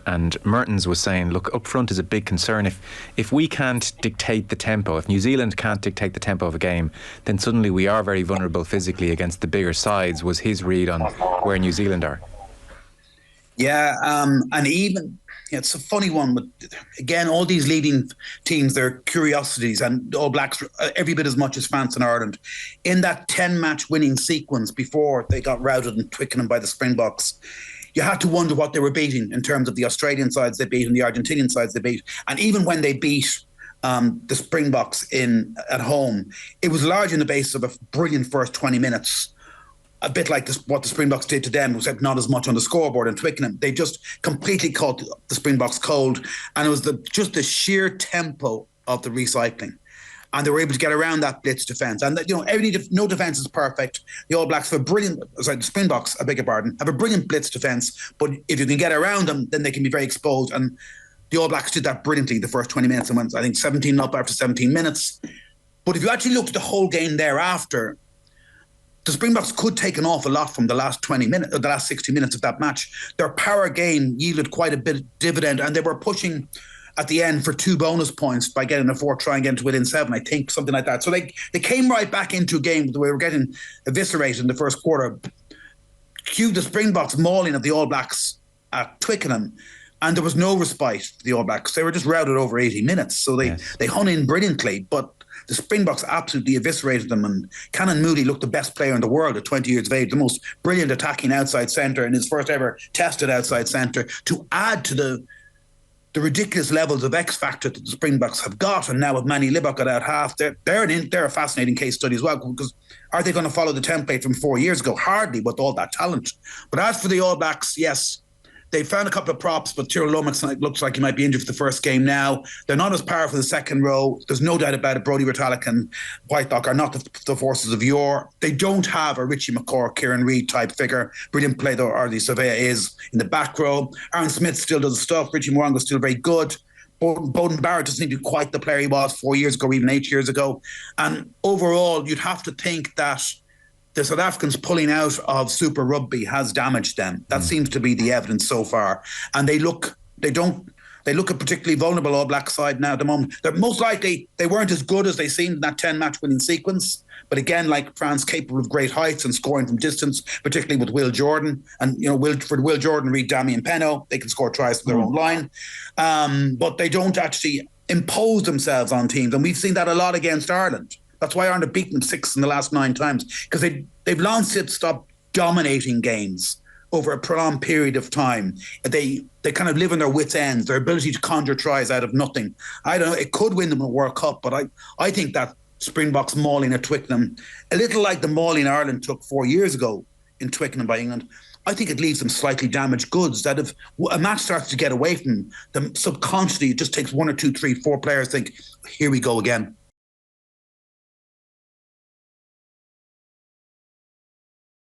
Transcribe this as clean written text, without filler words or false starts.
and Mertens was saying, look, up front is a big concern. If we can't dictate the tempo, if New Zealand can't dictate the tempo of a game, then suddenly we are very vulnerable physically against the bigger sides, was his read on where New Zealand are. Yeah, and even it's a funny one, but again, all these leading teams, they're curiosities, and the All Blacks every bit as much as France and Ireland. In that 10-match winning sequence before they got routed in Twickenham by the Springboks, you had to wonder what they were beating in terms of the Australian sides they beat and the Argentinian sides they beat. And even when they beat the Springboks at home, it was largely on the basis of a brilliant first 20 minutes. A bit like what the Springboks did to them, except not as much on the scoreboard in Twickenham. They just completely caught the Springboks cold, and it was just the sheer tempo of the recycling. And they were able to get around that blitz defence. And no defence is perfect. The All Blacks have the Springboks, I beg your pardon, have a brilliant blitz defence, but if you can get around them, then they can be very exposed. And the All Blacks did that brilliantly the first 20 minutes and went, I think, 17 up after 17 minutes. But if you actually looked at the whole game thereafter, the Springboks could take an awful lot from the last 20 minutes, or the last 60 minutes of that match. Their power game yielded quite a bit of dividend, and they were pushing at the end for 2 bonus points by getting a 4th try and getting to within 7, I think, something like that. So they came right back into a game the way we were getting eviscerated in the first quarter. Cue the Springboks mauling of the All Blacks at Twickenham, and there was no respite for the All Blacks. They were just routed over 80 minutes, so they hung in brilliantly, but the Springboks absolutely eviscerated them, and Cannon Moody looked the best player in the world at 20 years of age, the most brilliant attacking outside centre in his first ever tested outside centre, to add to the ridiculous levels of X factor that the Springboks have got. And now with Manny Libbok at out half, they're a fascinating case study as well, because are they going to follow the template from 4 years ago? Hardly, with all that talent. But as for the All Blacks, yes, they found a couple of props, but Tyrrell Lomax looks like he might be injured for the first game now. They're not as powerful in the second row. There's no doubt about it. Brodie Retallick and Whitelock are not the forces of yore. They don't have a Richie McCaw, Kieran Reid type figure. Brilliant play though Ardie Savea is in the back row. Aaron Smith still does stuff. Richie Morango's still very good. Bowden Barrett doesn't seem to be quite the player he was 4 years ago, even 8 years ago. And overall, you'd have to think that the South Africans pulling out of Super Rugby has damaged them. That seems to be the evidence so far. And they look a particularly vulnerable All Black side now at the moment. They're most likely, they weren't as good as they seemed in that 10-match winning sequence. But again, like France, capable of great heights and scoring from distance, particularly with Will Jordan. And, for Will Jordan, read Damian Penno, they can score tries from their own line. But they don't actually impose themselves on teams. And we've seen that a lot against Ireland. That's why Ireland have beaten them 6 in the last 9 times, because they've long since stopped dominating games over a prolonged period of time. They kind of live on their wits' ends, their ability to conjure tries out of nothing. I don't know, it could win them a World Cup, but I think that Springboks mauling at Twickenham, a little like the mauling Ireland took 4 years ago in Twickenham by England, I think it leaves them slightly damaged goods, that if a match starts to get away from them, subconsciously it just takes 1 or 2, 3, 4 players think, here we go again.